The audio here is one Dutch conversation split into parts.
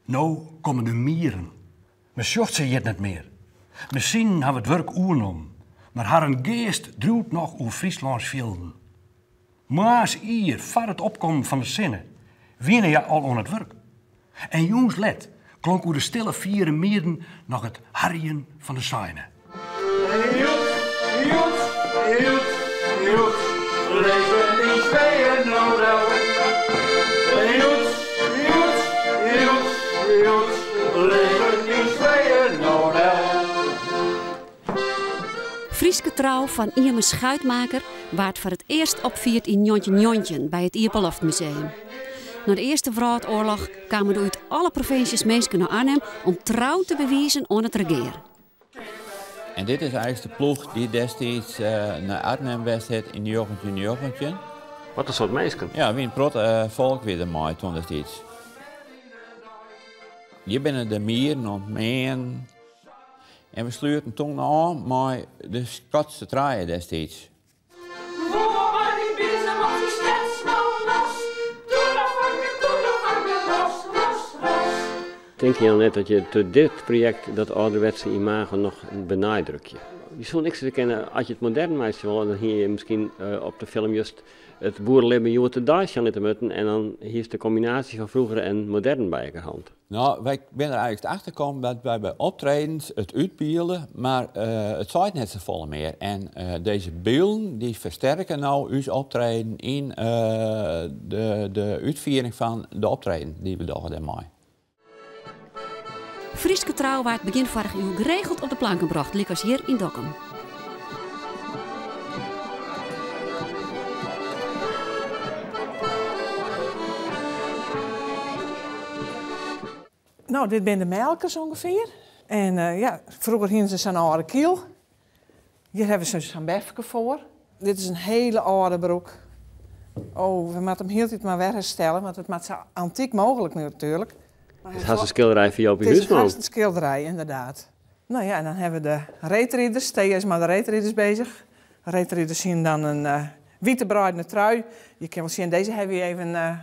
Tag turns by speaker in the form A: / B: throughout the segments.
A: Nou komen de mieren. Men zocht ze het niet meer. Misschien hebben we het werk oernom, maar haar een geest druwt nog over Frieslands velden. Maas hier, voor het opkomen van de zinnen, winnen je al aan het werk. En jongs let klonk over de stille vierde mieren nog het harjen van de seinen.
B: Leven is weer nodig. Leven is weer nodig.
C: Frieske trouw van Ierme Schuitmaker waard voor het eerst opvierd in Njontje bij het Ierpeloftmuseum. Na de Eerste Wereldoorlog kwamen er uit alle provincies mensen naar Arnhem om trouw te bewijzen aan het regeren.
D: En dit is eigenlijk de ploeg die destijds naar Arnhem wedstrijd in Jochentje.
E: Wat een soort mensen?
D: Ja, wie een prot volk weer ermee toen destijds. Hier binnen de mieren of meen. En we sluiten toen aan met de Schotse traaien destijds.
E: Denk je dan net dat je door dit project dat ouderwetse imago nog benadruk je? Je zou niks te kennen als je het modern maakt, dan hier misschien op de film juist het boerenleven Joet de Daisje aan te moeten en dan hier is de combinatie van vroeger en modern bij elkaar hand.
D: Nou, wij zijn er eigenlijk achter gekomen dat wij bij optredens het uitbeelden, maar het zaait net zo vol meer. En deze beelden die versterken nou ons optreden in de uitvoering van de optreden die we doen daarmee.
C: Frieske trouw werd begin vorig uur geregeld op de planken gebracht, lik als hier in Dokkum.
F: Nou, dit zijn de melkers ongeveer. En ja, vroeger hingen ze zo'n oude kiel. Hier hebben ze zo'n befke voor. Dit is een hele oude broek. Oh, we moeten hem heel tijd maar weer herstellen, want het moet zo antiek mogelijk natuurlijk.
E: Het is een schilderij voor jou op je huis, man.
F: Het is een schilderij, inderdaad. Nou ja, en dan hebben we de reetrieders. Thea is maar de reetrieders bezig. De reetrieders zien dan een witte bruidende trui. Je kan wel zien, deze hebben we even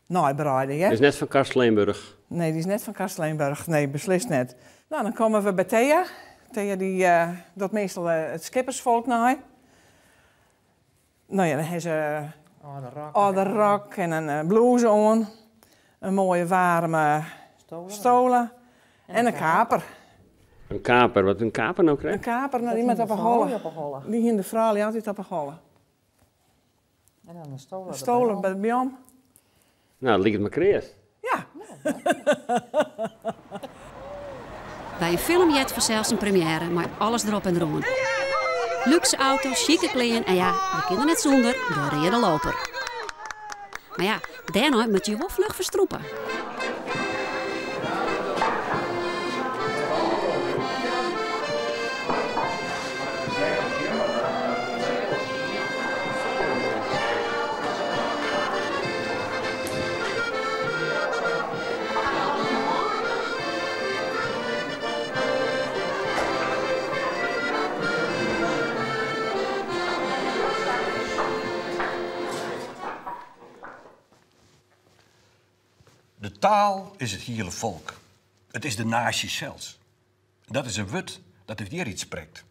F: naaibreiden. Ja?
E: Dat is net van Kasteleenburg.
F: Nee, die is net van Kasteleenburg. Nee, beslist net. Nou, dan komen we bij Thea. Thea die doet meestal het schippersvolk naai. Nou ja, dan hebben ze oude rok en een blouse aan. Een mooie warme stolen en een kaper.
E: Een kaper, wat een kaper nou krijgt?
F: Een kaper, nou, die met op een holle. Die ging de vrouw die altijd op een holle.
G: En dan een stolen.
F: Stolen bij de biom.
E: Nou, dat lijkt het maar creërs.
F: Ja.
C: Bij een filmjet vanzelfs een première, maar alles erop en eraan. Luxe auto's, chique kleden en ja, we kunnen net zonder de rede loper. Maar ja, daarna moet je wel vlug verstroepen.
A: De taal is het hele volk. Het is de natie zelfs. Dat is een wut dat het weer iets spreekt.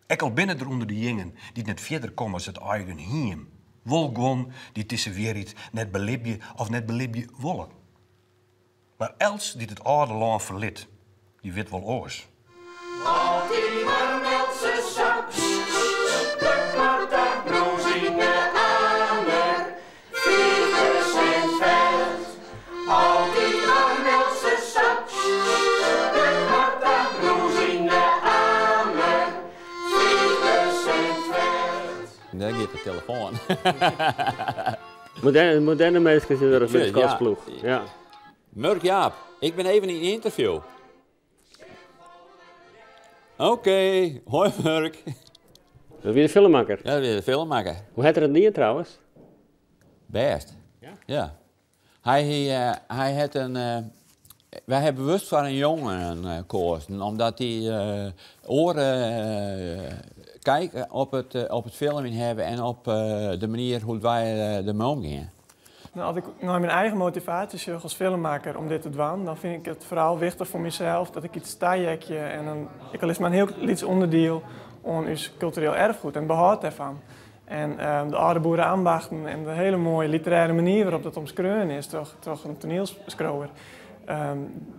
A: Ik al binnen er onder de jingen die net verder komen als het eigen hiem. Wol gewoon die tussen weer iets net belibje of net belibje wollen. Maar Els die het oude land verliet, die wit wel oors.
B: Altijd maar Nelse sap, pluk maar dat rozine amer, 4% veld. Altijd maar Nelse sap, pluk maar dat rozine amer, 4% veld.
D: Daar gaat de telefoon.
E: Moderne mensen zijn er een kasploeg. Ja.
D: Murk Jaap, ik ben even in een interview. Oké, hoi Murk.
E: Dat is weer de filmmaker.
D: Ja, weer de filmmaker.
E: Hoe heet er het niet trouwens?
D: Best.
E: Ja?
D: Ja. Hij had een... wij hebben bewust voor een jongen gekozen, omdat die oren kijken op het filmen hebben en op de manier hoe wij ermee omgaan.
H: Nou, als ik naar mijn eigen motivatie zoek als filmmaker om dit te doen, dan vind ik het vooral wichtig voor mezelf dat ik iets stajekje en ik al is maar een heel iets onderdeel aan ons cultureel erfgoed en behoud daarvan. En de oude boerenambachten en de hele mooie literaire manier waarop dat omschreven is, toch een toneelschrouwer.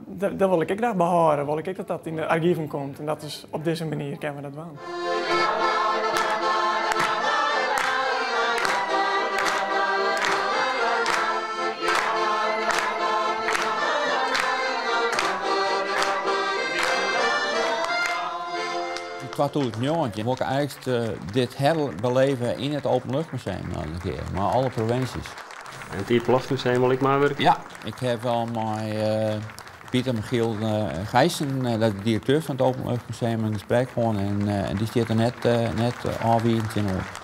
H: Dat wil ik graag behouden, wil ik dat in de archieven komt. En dat is op deze manier kunnen we dat doen.
D: In 2009 wil ik eigenlijk dit herbeleven in het Openluchtmuseum nog een keer, maar alle provincies.
E: En het Ieperloftmuseum wil ik maar werken?
D: Ja, ik heb al met Pieter Michiel Gijssen, dat is de directeur van het Openluchtmuseum, een gesprek gewoon en die zit er net aanwiend in orde.